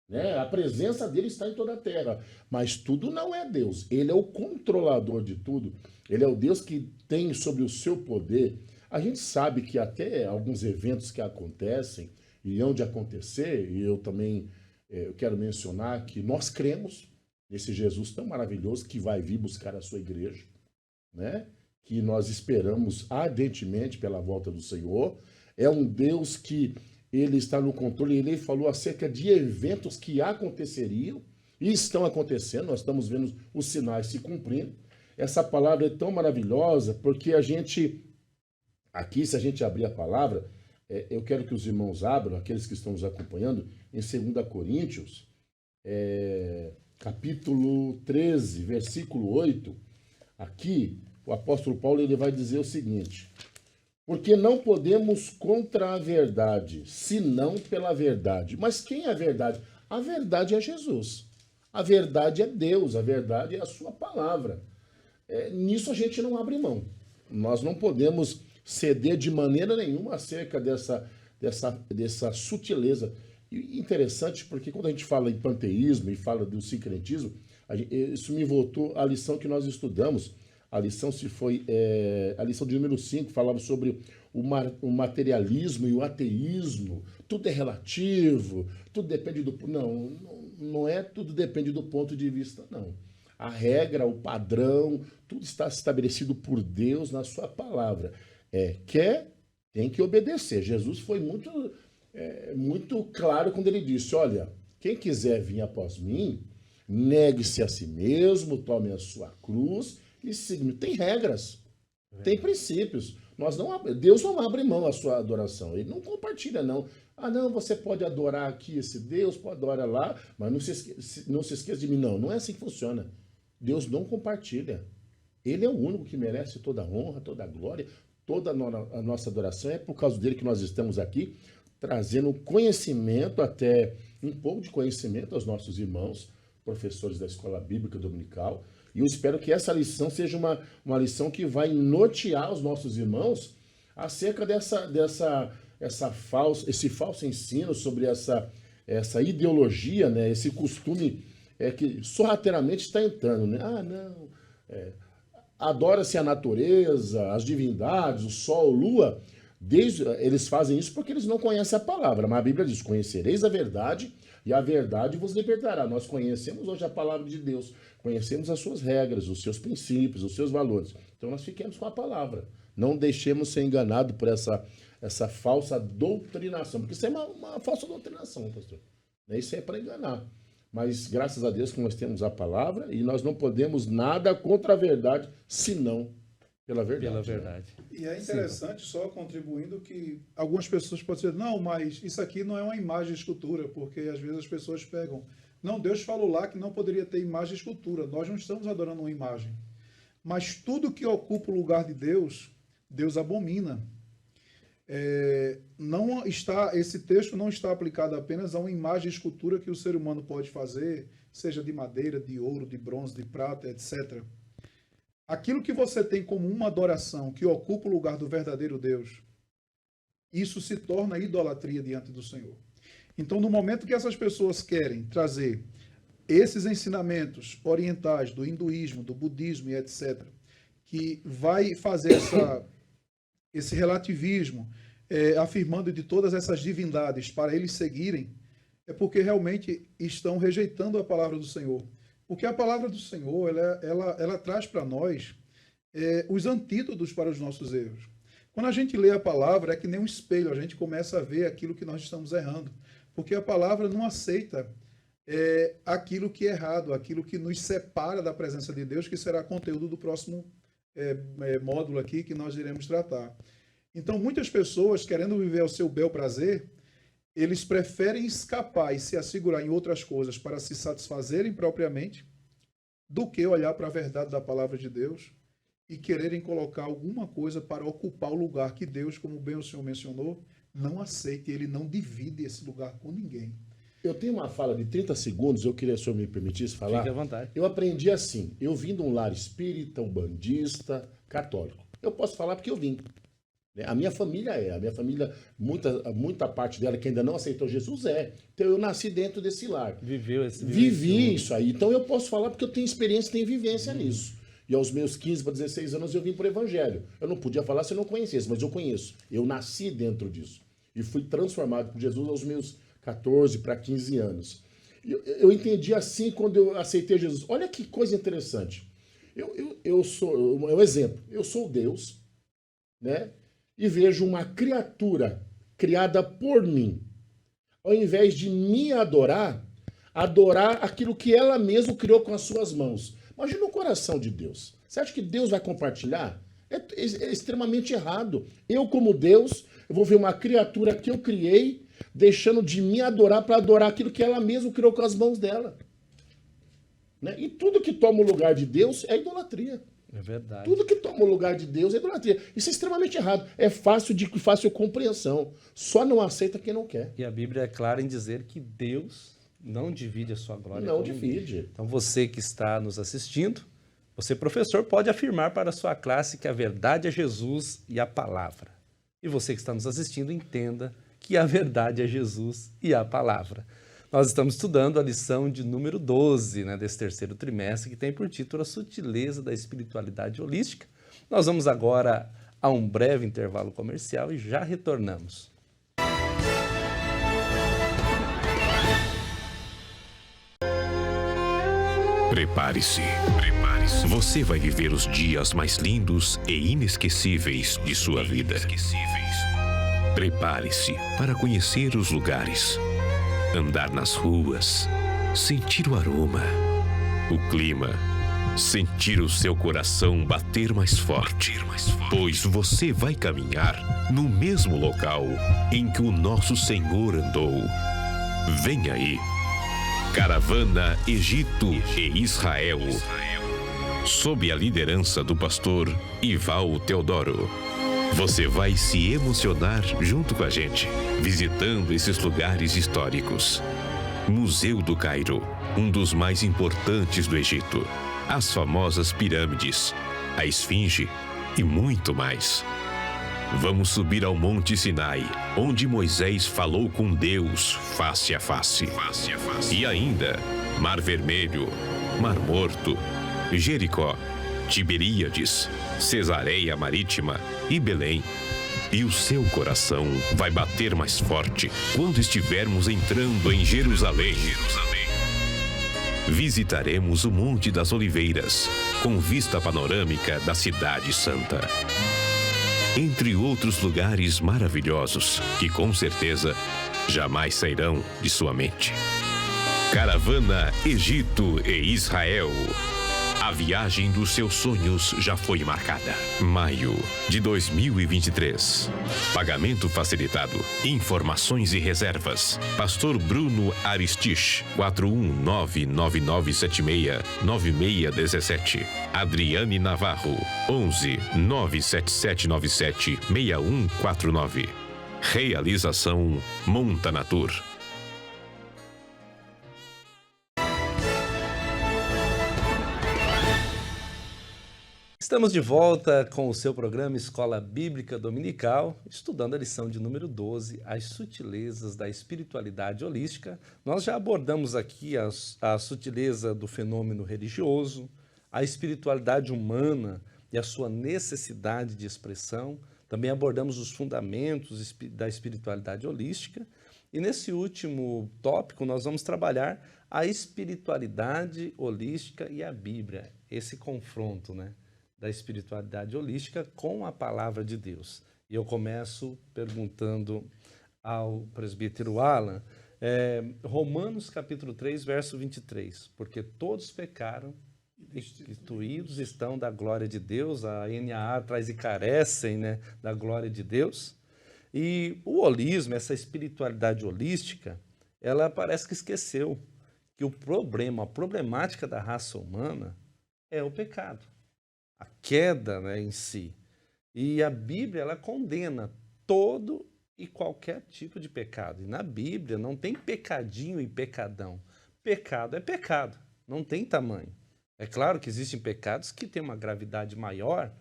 Speaker 2: né? A presença dele está em toda a terra, mas tudo não é Deus. Ele é o controlador de tudo. Ele é o Deus que tem sobre o seu poder. A gente sabe que até alguns eventos que acontecem e hão de acontecer, e eu também eu quero mencionar que nós cremos nesse Jesus tão maravilhoso que vai vir buscar a sua igreja, né? Que nós esperamos ardentemente pela volta do Senhor. É um Deus que ele está no controle. Ele falou acerca de eventos que aconteceriam e estão acontecendo. Nós estamos vendo os sinais se cumprindo. Essa palavra é tão maravilhosa porque a gente, aqui, se a gente abrir a palavra, eu quero que os irmãos abram, aqueles que estão nos acompanhando, em 2 Coríntios, capítulo 13, versículo 8, aqui, o apóstolo Paulo ele vai dizer o seguinte: porque não podemos contra a verdade, senão pela verdade. Mas quem é a verdade? A verdade é Jesus. A verdade é Deus, a verdade é a sua palavra. Nisso a gente não abre mão. Nós não podemos ceder de maneira nenhuma acerca dessa sutileza. E interessante porque quando a gente fala em panteísmo e fala do sincretismo, isso me voltou à lição que nós estudamos. A lição a lição de número 5, falava sobre o materialismo e o ateísmo. Tudo é relativo, tudo depende do... Não é tudo depende do ponto de vista, não. A regra, o padrão, tudo está estabelecido por Deus na sua palavra. Tem que obedecer. Jesus foi muito claro quando ele disse, olha, quem quiser vir após mim, negue-se a si mesmo, tome a sua cruz e siga-me. Tem regras, tem princípios. Deus não abre mão à sua adoração. Ele não compartilha, não. Não, você pode adorar aqui esse Deus, pode adorar lá, mas não se esqueça de mim. Não é assim que funciona. Deus não compartilha. Ele é o único que merece toda a honra, toda a glória, toda a nossa adoração. É por causa dele que nós estamos aqui, trazendo conhecimento, até um pouco de conhecimento aos nossos irmãos, professores da Escola Bíblica Dominical. E eu espero que essa lição seja uma lição que vai nortear os nossos irmãos acerca esse falso ensino sobre essa ideologia, né? Esse costume que sorrateiramente está entrando, né? Adora-se a natureza, as divindades, o sol, a lua. Eles fazem isso porque eles não conhecem a palavra. Mas a Bíblia diz, conhecereis a verdade e a verdade vos libertará. Nós conhecemos hoje a palavra de Deus. Conhecemos as suas regras, os seus princípios, os seus valores. Então nós fiquemos com a palavra. Não deixemos ser enganados por essa falsa doutrinação. Porque isso é uma falsa doutrinação, pastor. Isso é para enganar. Mas graças a Deus que nós temos a palavra e nós não podemos nada contra a verdade, senão pela verdade.
Speaker 1: Pela verdade.
Speaker 3: E é interessante, só contribuindo, que algumas pessoas podem dizer, não, mas isso aqui não é uma imagem de escultura, porque às vezes as pessoas pegam. Não, Deus falou lá que não poderia ter imagem de escultura. Nós não estamos adorando uma imagem. Mas tudo que ocupa o lugar de Deus, Deus abomina. Esse texto não está aplicado apenas a uma imagem de escultura que o ser humano pode fazer seja de madeira, de ouro, de bronze, de prata, etc. Aquilo que você tem como uma adoração que ocupa o lugar do verdadeiro Deus, isso se torna idolatria diante do Senhor. Então, no momento que essas pessoas querem trazer esses ensinamentos orientais do hinduísmo, do budismo e etc., que vai fazer esse relativismo, afirmando de todas essas divindades para eles seguirem, é porque realmente estão rejeitando a palavra do Senhor. Porque a palavra do Senhor, ela traz para nós os antídotos para os nossos erros. Quando a gente lê a palavra, é que nem um espelho, a gente começa a ver aquilo que nós estamos errando. Porque a palavra não aceita aquilo que é errado, aquilo que nos separa da presença de Deus, que será conteúdo do próximo módulo aqui que nós iremos tratar. Então, muitas pessoas, querendo viver ao seu bel prazer, eles preferem escapar e se assegurar em outras coisas para se satisfazerem propriamente, do que olhar para a verdade da palavra de Deus e quererem colocar alguma coisa para ocupar o lugar que Deus, como bem o senhor mencionou, não aceita, e ele não divide esse lugar com ninguém.
Speaker 2: Eu tenho uma fala de 30 segundos, eu queria que o senhor me permitisse falar.
Speaker 1: Fique à vontade.
Speaker 2: Eu aprendi assim, eu vim de um lar espírita, umbandista, católico. Eu posso falar porque eu vim. A minha família muita parte dela que ainda não aceitou Jesus Então eu nasci dentro desse lar. Vivi isso aí. Então eu posso falar porque eu tenho experiência, tenho vivência nisso. E aos meus 15 para 16 anos eu vim para o Evangelho. Eu não podia falar se eu não conhecesse, mas eu conheço. Eu nasci dentro disso. E fui transformado por Jesus aos meus 14 para 15 anos. Eu entendi assim quando eu aceitei Jesus. Olha que coisa interessante. Eu sou um exemplo. Eu sou Deus, né? E vejo uma criatura criada por mim. Ao invés de me adorar aquilo que ela mesma criou com as suas mãos. Imagina o coração de Deus. Você acha que Deus vai compartilhar? É extremamente errado. Eu, como Deus, eu vou ver uma criatura que eu criei, deixando de me adorar para adorar aquilo que ela mesma criou com as mãos dela. Né? E tudo que toma o lugar de Deus é idolatria.
Speaker 1: É verdade.
Speaker 2: Tudo que toma o lugar de Deus é idolatria. Isso é extremamente errado. É fácil compreensão. Só não aceita quem não quer.
Speaker 1: E a Bíblia é clara em dizer que Deus não divide a sua glória.
Speaker 2: Não divide.
Speaker 1: Então você que está nos assistindo, você, professor, pode afirmar para a sua classe que a verdade é Jesus e a palavra. E você que está nos assistindo, entenda que a verdade é Jesus e a palavra. Nós estamos estudando a lição de número 12, desse terceiro trimestre, que tem por título A Sutileza da Espiritualidade Holística. Nós vamos agora a um breve intervalo comercial e já retornamos.
Speaker 4: Prepare-se. Você vai viver os dias mais lindos e inesquecíveis de sua vida. Prepare-se para conhecer os lugares, andar nas ruas, sentir o aroma, o clima, sentir o seu coração bater mais forte, pois você vai caminhar no mesmo local em que o nosso Senhor andou. Vem aí, Caravana Egito e Israel, sob a liderança do pastor Ival Teodoro. Você vai se emocionar junto com a gente, visitando esses lugares históricos. Museu do Cairo, um dos mais importantes do Egito. As famosas pirâmides, a Esfinge e muito mais. Vamos subir ao Monte Sinai, onde Moisés falou com Deus face a face. E ainda, Mar Vermelho, Mar Morto, Jericó, Tiberíades, Cesareia Marítima e Belém. E o seu coração vai bater mais forte quando estivermos entrando em Jerusalém. Visitaremos o Monte das Oliveiras, com vista panorâmica da Cidade Santa. Entre outros lugares maravilhosos que, com certeza, jamais sairão de sua mente. Caravana Egito e Israel. A viagem dos seus sonhos já foi marcada. Maio de 2023. Pagamento facilitado. Informações e reservas. Pastor Bruno Aristich, 41999769617. Adriane Navarro, 11-97797-6149. Realização Montanatur.
Speaker 1: Estamos de volta com o seu programa Escola Bíblica Dominical, estudando a lição de número 12, As Sutilezas da Espiritualidade Holística. Nós já abordamos aqui a sutileza do fenômeno religioso, a espiritualidade humana e a sua necessidade de expressão. Também abordamos os fundamentos da espiritualidade holística. E nesse último tópico nós vamos trabalhar a espiritualidade holística e a Bíblia, esse confronto, né, da espiritualidade holística com a palavra de Deus. E eu começo perguntando ao presbítero Alan, Romanos capítulo 3, verso 23, porque todos pecaram e destituídos estão da glória de Deus, a NAA traz e carecem, né, da glória de Deus. E o holismo, essa espiritualidade holística, ela parece que esqueceu que o problema, a problemática da raça humana é o pecado, a queda, né, em si. E a Bíblia, ela condena todo e qualquer tipo de pecado. E na Bíblia não tem pecadinho e pecadão. Pecado é pecado, não tem tamanho. É claro que existem pecados que têm uma gravidade maior,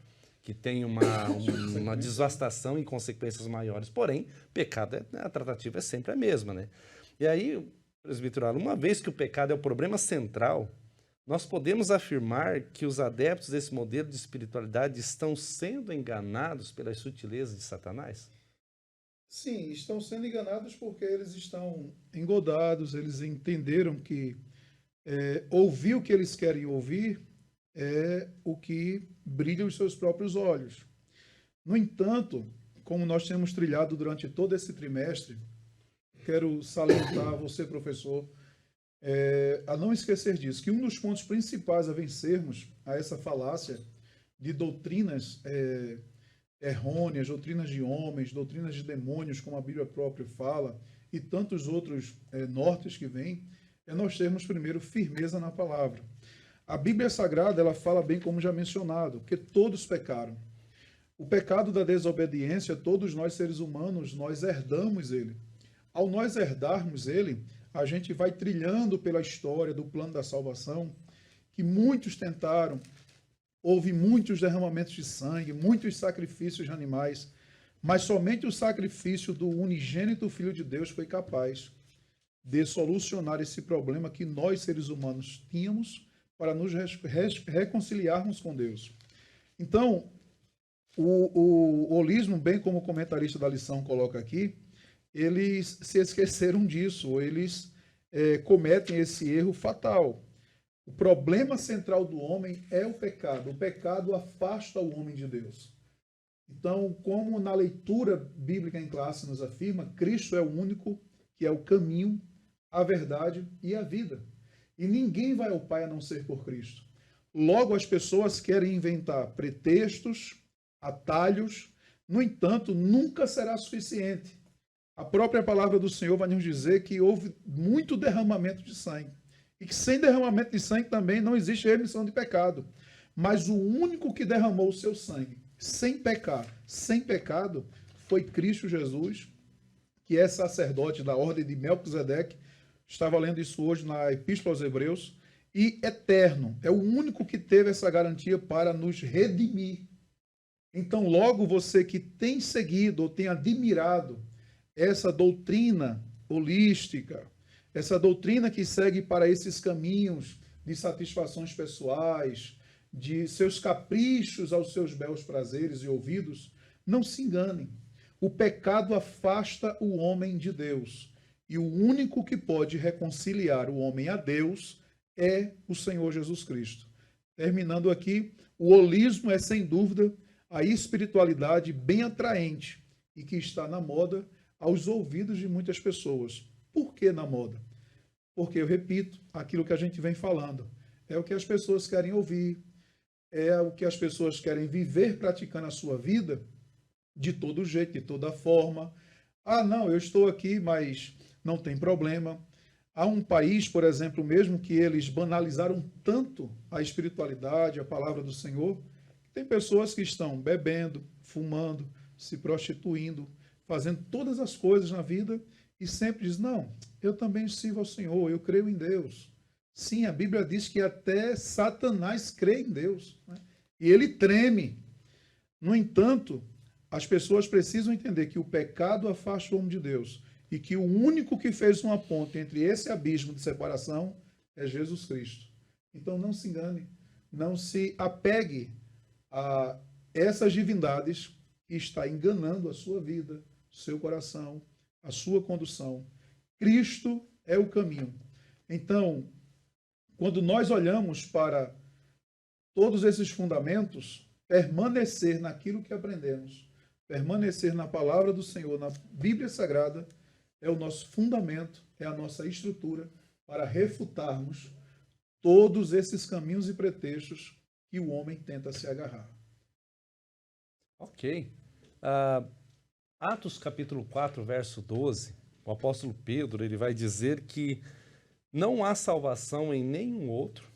Speaker 1: que tem uma devastação e consequências maiores. Porém, pecado, a tratativa é sempre a mesma, né? E aí, presbítero Alan, uma vez que o pecado é o problema central, nós podemos afirmar que os adeptos desse modelo de espiritualidade estão sendo enganados pelas sutilezas de Satanás?
Speaker 3: Sim, estão sendo enganados porque eles estão engodados, eles entenderam que ouvir o que eles querem ouvir é o que brilha os seus próprios olhos. No entanto, como nós temos trilhado durante todo esse trimestre, quero salientar a você, professor, a não esquecer disso, que um dos pontos principais a vencermos a essa falácia de doutrinas errôneas, doutrinas de homens, doutrinas de demônios, como a Bíblia própria fala, e tantos outros nortes que vêm, é nós termos primeiro firmeza na palavra. A Bíblia Sagrada, ela fala bem como já mencionado, que todos pecaram. O pecado da desobediência, todos nós seres humanos, nós herdamos ele. Ao nós herdarmos ele, a gente vai trilhando pela história do plano da salvação, que muitos tentaram, houve muitos derramamentos de sangue, muitos sacrifícios de animais, mas somente o sacrifício do unigênito Filho de Deus foi capaz de solucionar esse problema que nós, seres humanos, tínhamos para nos reconciliarmos com Deus. Então, o holismo, bem como o comentarista da lição coloca aqui, eles se esqueceram disso, ou eles cometem esse erro fatal. O problema central do homem é o pecado afasta o homem de Deus. Então, como na leitura bíblica em classe nos afirma, Cristo é o único que é o caminho, a verdade e a vida. E ninguém vai ao Pai a não ser por Cristo. Logo, as pessoas querem inventar pretextos, atalhos, no entanto, nunca será suficiente. A própria palavra do Senhor vai nos dizer que houve muito derramamento de sangue. E que sem derramamento de sangue também não existe remissão de pecado. Mas o único que derramou o seu sangue, sem pecar, sem pecado, foi Cristo Jesus, que é sacerdote da ordem de Melquisedeque. Estava lendo isso hoje na Epístola aos Hebreus. E eterno. É o único que teve essa garantia para nos redimir. Então, logo você que tem seguido ou tem admirado essa doutrina holística, essa doutrina que segue para esses caminhos de satisfações pessoais, de seus caprichos aos seus belos prazeres e ouvidos, não se enganem. O pecado afasta o homem de Deus. E o único que pode reconciliar o homem a Deus é o Senhor Jesus Cristo. Terminando aqui, o holismo é, sem dúvida, a espiritualidade bem atraente e que está na moda aos ouvidos de muitas pessoas. Por que na moda? Porque, eu repito, aquilo que a gente vem falando é o que as pessoas querem ouvir, é o que as pessoas querem viver praticando a sua vida de todo jeito, de toda forma. Ah, não, eu estou aqui, mas não tem problema. Há um país, por exemplo, mesmo que eles banalizaram tanto a espiritualidade, a palavra do Senhor, tem pessoas que estão bebendo, fumando, se prostituindo, fazendo todas as coisas na vida e sempre diz, não, eu também sirvo ao Senhor, eu creio em Deus. Sim, a Bíblia diz que até Satanás crê em Deus, né? e ele treme. No entanto, as pessoas precisam entender que o pecado afasta o homem de Deus e que o único que fez uma ponte entre esse abismo de separação é Jesus Cristo. Então não se engane, não se apegue a essas divindades que está enganando a sua vida, seu coração, a sua condução. Cristo é o caminho. Então, quando nós olhamos para todos esses fundamentos, permanecer naquilo que aprendemos, permanecer na palavra do Senhor, na Bíblia Sagrada, é o nosso fundamento, é a nossa estrutura para refutarmos todos esses caminhos e pretextos que o homem tenta se agarrar.
Speaker 1: Ok. Atos capítulo 4, verso 12, o apóstolo Pedro ele vai dizer que não há salvação em nenhum outro,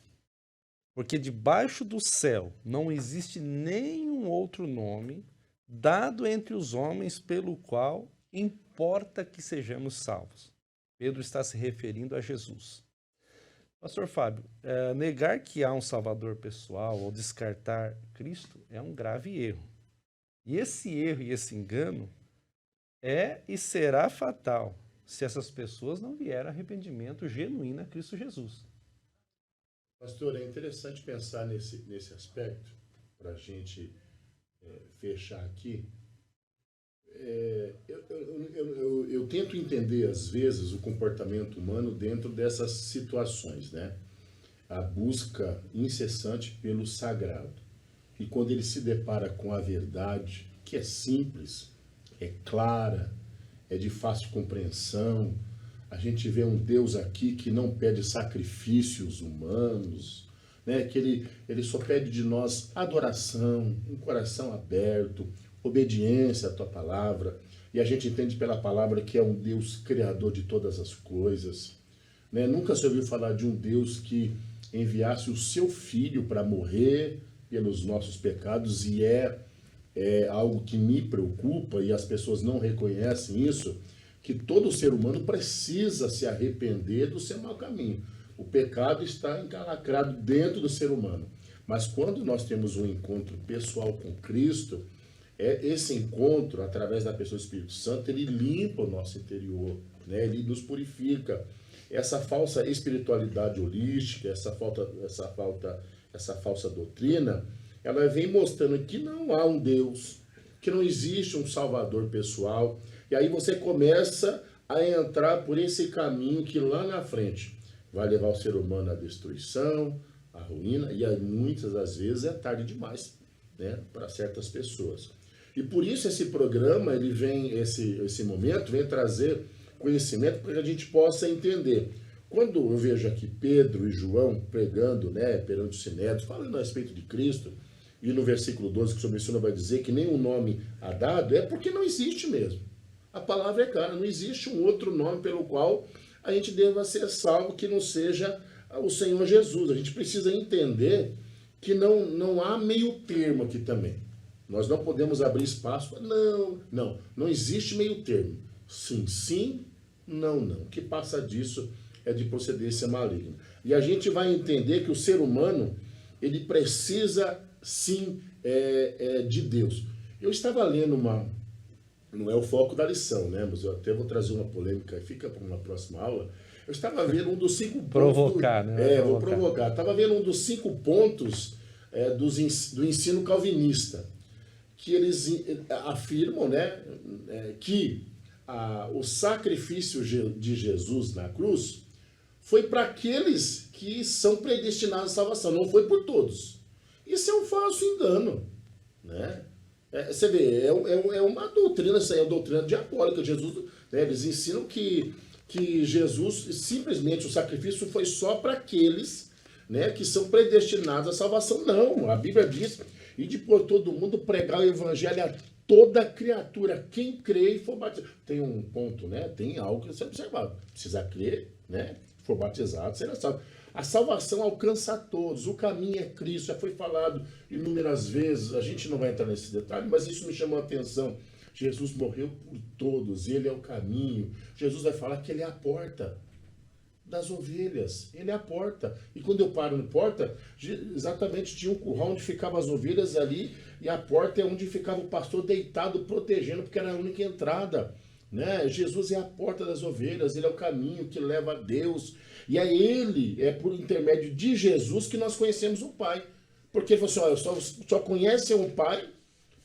Speaker 1: porque debaixo do céu não existe nenhum outro nome dado entre os homens pelo qual importa que sejamos salvos. Pedro está se referindo a Jesus. Pastor Fábio, negar que há um Salvador pessoal ou descartar Cristo é um grave erro. E esse erro e esse engano é e será fatal se essas pessoas não vierem a arrependimento genuíno a Cristo Jesus.
Speaker 2: Pastor, é interessante pensar nesse aspecto, para a gente fechar aqui. Eu tento entender, às vezes, o comportamento humano dentro dessas situações, né? A busca incessante pelo sagrado. E quando ele se depara com a verdade, que é simples, é clara, é de fácil compreensão, a gente vê um Deus aqui que não pede sacrifícios humanos, né? Que ele só pede de nós adoração, um coração aberto, obediência à tua palavra, e a gente entende pela palavra que é um Deus criador de todas as coisas, né? Nunca se ouviu falar de um Deus que enviasse o seu filho para morrer pelos nossos pecados, e é algo que me preocupa, e as pessoas não reconhecem isso, que todo ser humano precisa se arrepender do seu mau caminho. O pecado está encalacrado dentro do ser humano, mas quando nós temos um encontro pessoal com Cristo, esse encontro, através da pessoa do Espírito Santo, ele limpa o nosso interior, né? Ele nos purifica. Essa falsa espiritualidade holística, essa falsa doutrina, ela vem mostrando que não há um Deus, que não existe um Salvador pessoal, e aí você começa a entrar por esse caminho que lá na frente vai levar o ser humano à destruição, à ruína, e aí muitas das vezes é tarde demais, né, para certas pessoas. E por isso esse programa, ele vem, esse momento, vem trazer conhecimento para que a gente possa entender. Quando eu vejo aqui Pedro e João pregando, né, perante o Sinédrio, falando a respeito de Cristo, e no versículo 12 que o senhor menciona vai dizer que nenhum nome há dado, é porque não existe mesmo. A palavra é clara, não existe um outro nome pelo qual a gente deva ser salvo que não seja o Senhor Jesus. A gente precisa entender que não há meio termo aqui também. Nós não podemos abrir espaço. Não existe meio termo. Sim, sim, não. O que passa disso é de procedência maligna. E a gente vai entender que o ser humano, ele precisa, sim, de Deus. Eu estava lendo não é o foco da lição, né? Mas eu até vou trazer uma polêmica, fica para uma próxima aula. Eu estava vendo um dos 5 pontos...
Speaker 1: Provocar, né?
Speaker 2: Vou provocar. Estava vendo um dos 5 pontos do ensino calvinista, que eles afirmam, né, que o sacrifício de Jesus na cruz foi para aqueles que são predestinados à salvação, não foi por todos. Isso é um falso engano, né? Você vê, é uma doutrina, isso aí é uma doutrina diabólica. Jesus, né, eles ensinam que Jesus, simplesmente o sacrifício foi só para aqueles, né, que são predestinados à salvação. Não, a Bíblia diz, e de por todo mundo pregar o evangelho a toda criatura, quem crê e for batizado. Tem um ponto, né? Tem algo que você observar. Precisa crer, né? For batizado, será salvo. A salvação alcança a todos, o caminho é Cristo, já foi falado inúmeras vezes, a gente não vai entrar nesse detalhe, mas isso me chamou a atenção. Jesus morreu por todos, ele é o caminho. Jesus vai falar que ele é a porta. das ovelhas. Ele é a porta. E quando eu paro na porta, exatamente tinha um curral onde ficavam as ovelhas ali, e a porta é onde ficava o pastor deitado, protegendo, porque era a única entrada. Né? Jesus é a porta das ovelhas, ele é o caminho que leva a Deus. E é por intermédio de Jesus que nós conhecemos o Pai. Porque ele falou assim, ó, só conhecem o Pai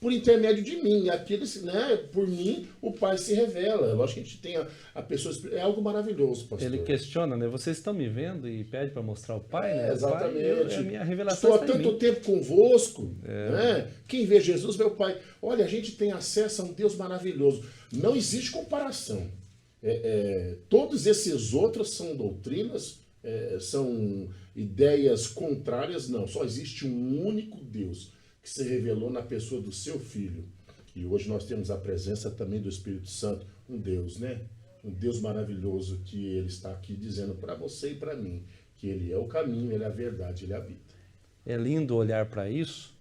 Speaker 2: por intermédio de mim. E aqueles, né, por mim, o Pai se revela. Lógico que a gente tem a pessoa... É algo maravilhoso, pastor.
Speaker 1: Ele questiona, né? Vocês estão me vendo e pede para mostrar o Pai, né?
Speaker 2: Exatamente.
Speaker 1: A minha revelação
Speaker 2: estou há tanto tempo convosco. Né? Quem vê Jesus vê o Pai. Olha, a gente tem acesso a um Deus maravilhoso. Não existe comparação. Todos esses outros são doutrinas, são ideias contrárias. Não, só existe um único Deus que se revelou na pessoa do seu Filho. E hoje nós temos a presença também do Espírito Santo, um Deus, né? Um Deus maravilhoso que Ele está aqui dizendo para você e para mim, que Ele é o caminho, Ele é a verdade, Ele é a vida.
Speaker 1: É lindo olhar para isso,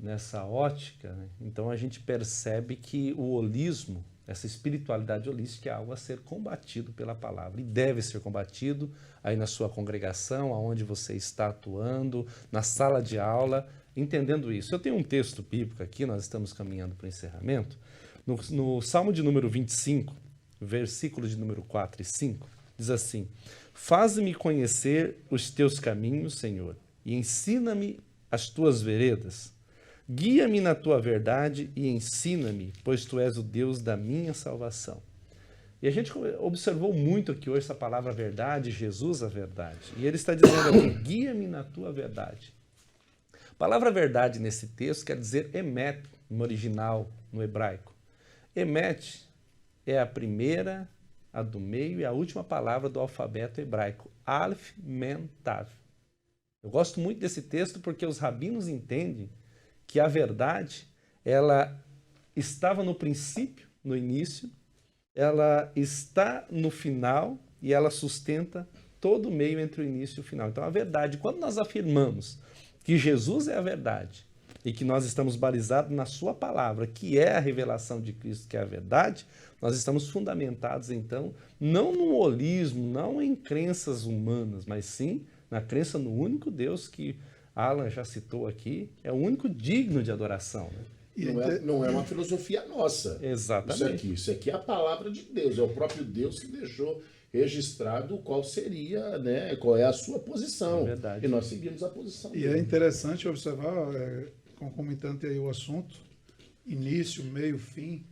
Speaker 1: nessa ótica, né? Então a gente percebe que o holismo, essa espiritualidade holística é algo a ser combatido pela palavra e deve ser combatido aí na sua congregação, aonde você está atuando, na sala de aula, entendendo isso. Eu tenho um texto bíblico aqui, nós estamos caminhando para o encerramento, no Salmo de número 25, versículo de número 4 e 5, diz assim: Faz-me conhecer os teus caminhos, Senhor, e ensina-me as tuas veredas. Guia-me na tua verdade e ensina-me, pois tu és o Deus da minha salvação. E a gente observou muito aqui hoje essa palavra verdade, Jesus a verdade. E ele está dizendo aqui, guia-me na tua verdade. A palavra verdade nesse texto quer dizer emet, no original, no hebraico. Emet é a primeira, a do meio e a última palavra do alfabeto hebraico. Aleph, Mem, Tav. Eu gosto muito desse texto porque os rabinos entendem que a verdade, ela estava no princípio, no início, ela está no final e ela sustenta todo o meio entre o início e o final. Então a verdade, quando nós afirmamos que Jesus é a verdade e que nós estamos balizados na sua palavra, que é a revelação de Cristo, que é a verdade, nós estamos fundamentados então, não no holismo, não em crenças humanas, mas sim na crença no único Deus que Alan já citou aqui, é o único digno de adoração. Né?
Speaker 2: Não é uma filosofia nossa.
Speaker 1: Exatamente.
Speaker 2: Isso aqui é a palavra de Deus, é o próprio Deus que deixou registrado qual seria, né, qual é a sua posição.
Speaker 1: É verdade.
Speaker 2: E nós seguimos a posição
Speaker 3: E
Speaker 2: dele.
Speaker 3: é interessante observar, concomitante aí o assunto, início, meio, fim.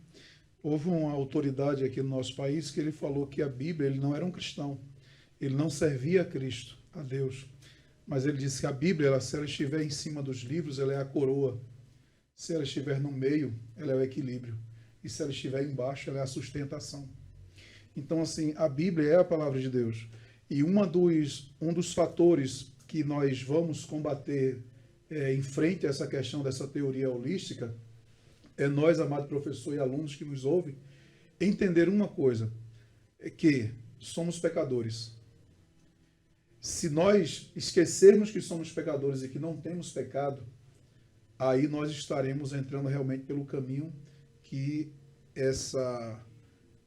Speaker 3: Houve uma autoridade aqui no nosso país que ele falou que a Bíblia, ele não era um cristão, ele não servia a Cristo, a Deus. Mas ele disse que a Bíblia, se ela estiver em cima dos livros, ela é a coroa. Se ela estiver no meio, ela é o equilíbrio. E se ela estiver embaixo, ela é a sustentação. Então, assim, a Bíblia é a palavra de Deus. E um dos fatores que nós vamos combater em frente a essa questão dessa teoria holística é nós, amado professor e alunos que nos ouvem, entender uma coisa, é que somos pecadores. Se nós esquecermos que somos pecadores e que não temos pecado, aí nós estaremos entrando realmente pelo caminho que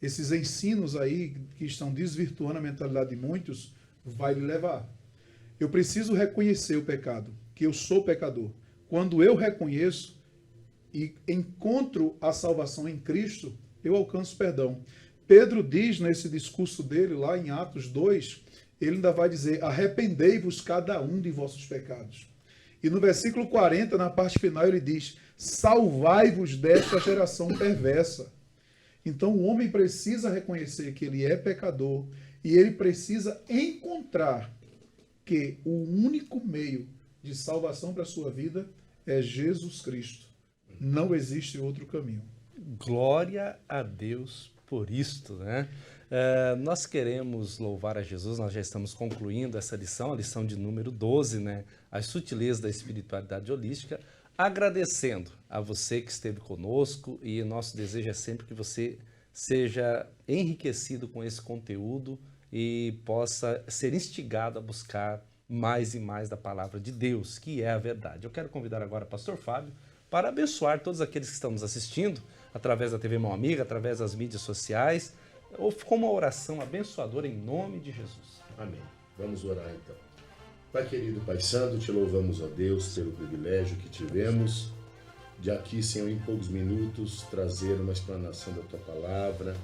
Speaker 3: esses ensinos aí que estão desvirtuando a mentalidade de muitos vai lhe levar. Eu preciso reconhecer o pecado, que eu sou pecador. Quando eu reconheço e encontro a salvação em Cristo, eu alcanço perdão. Pedro diz nesse discurso dele lá em Atos 2, ele ainda vai dizer, arrependei-vos cada um de vossos pecados. E no versículo 40, na parte final, ele diz, salvai-vos desta geração perversa. Então o homem precisa reconhecer que ele é pecador e ele precisa encontrar que o único meio de salvação para a sua vida é Jesus Cristo. Não existe outro caminho.
Speaker 1: Glória a Deus por isto, né? Nós queremos louvar a Jesus, nós já estamos concluindo essa lição, a lição de número 12, né? As sutilezas da espiritualidade holística, agradecendo a você que esteve conosco e nosso desejo é sempre que você seja enriquecido com esse conteúdo e possa ser instigado a buscar mais e mais da palavra de Deus, que é a verdade. Eu quero convidar agora o pastor Fábio para abençoar todos aqueles que estão nos assistindo através da TV Mão Amiga, através das mídias sociais, ou com uma oração abençoadora em nome de Jesus.
Speaker 2: Amém. Vamos orar então. Pai querido, Pai Santo, te louvamos, ó Deus, pelo privilégio que tivemos de aqui, Senhor, em poucos minutos, trazer uma explanação da Tua Palavra,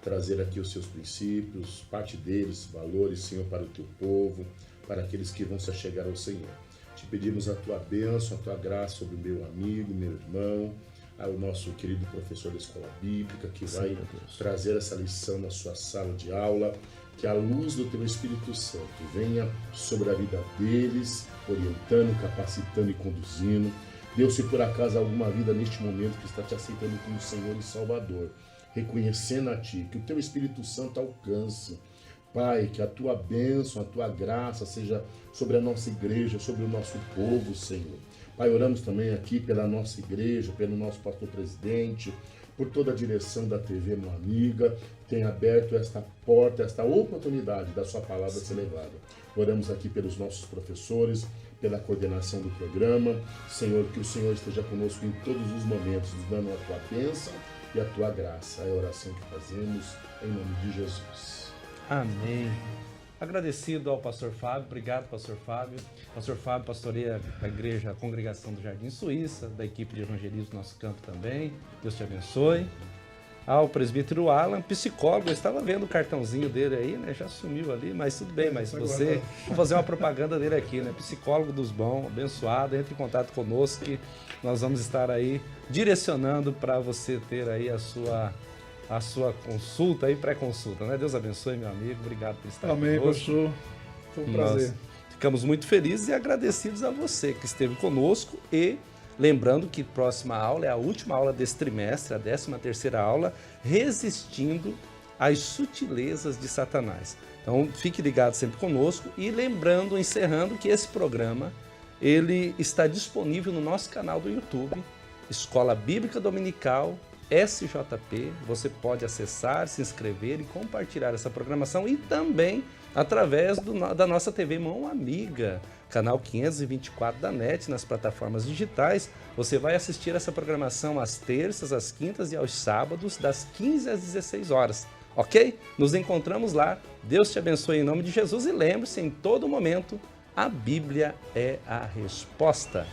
Speaker 2: trazer aqui os Seus princípios, parte deles, valores, Senhor, para o Teu povo, para aqueles que vão se achegar ao Senhor. Te pedimos a Tua bênção, a Tua graça sobre o meu amigo, meu irmão, ao nosso querido professor da Escola Bíblica, que vai trazer essa lição na sua sala de aula, que a luz do Teu Espírito Santo venha sobre a vida deles, orientando, capacitando e conduzindo. Deus, se por acaso há alguma vida neste momento que está te aceitando como Senhor e Salvador, reconhecendo a Ti, que o Teu Espírito Santo alcance. Pai, que a Tua bênção, a Tua graça seja sobre a nossa igreja, sobre o nosso povo, Senhor. Pai, oramos também aqui pela nossa igreja, pelo nosso pastor presidente, por toda a direção da TV Mão Amiga, que tem aberto esta porta, esta oportunidade da Sua palavra ser levada. Oramos aqui pelos nossos professores, pela coordenação do programa. Senhor, que o Senhor esteja conosco em todos os momentos, nos dando a Tua bênção e a Tua graça. É a oração que fazemos em nome de Jesus.
Speaker 1: Amém. Agradecido ao pastor Fábio, obrigado pastor Fábio. Pastor Fábio pastoreia a igreja, a congregação do Jardim Suíça, da equipe de evangelismo do nosso campo também. Deus te abençoe. Ao presbítero Alan, psicólogo, eu estava vendo o cartãozinho dele aí, né? Já sumiu ali, mas tudo bem, mas você... Vou fazer uma propaganda dele aqui, né? Psicólogo dos bons, abençoado, entre em contato conosco que nós vamos estar aí direcionando para você ter aí a sua consulta e pré-consulta, né? Deus abençoe, meu amigo, obrigado por estar aqui.
Speaker 3: Amém, pastor. Foi um prazer.
Speaker 1: Ficamos muito felizes e agradecidos a você que esteve conosco e... Lembrando que próxima aula é a última aula desse trimestre, a 13ª aula, resistindo às sutilezas de Satanás. Então, fique ligado sempre conosco e lembrando, encerrando, que esse programa ele está disponível no nosso canal do YouTube, Escola Bíblica Dominical SJP. Você pode acessar, se inscrever e compartilhar essa programação e também através da nossa TV Mão Amiga, canal 524 da NET, nas plataformas digitais. Você vai assistir essa programação às terças, às quintas e aos sábados, das 15 às 16 horas. Ok? Nos encontramos lá. Deus te abençoe em nome de Jesus e lembre-se, em todo momento, a Bíblia é a resposta.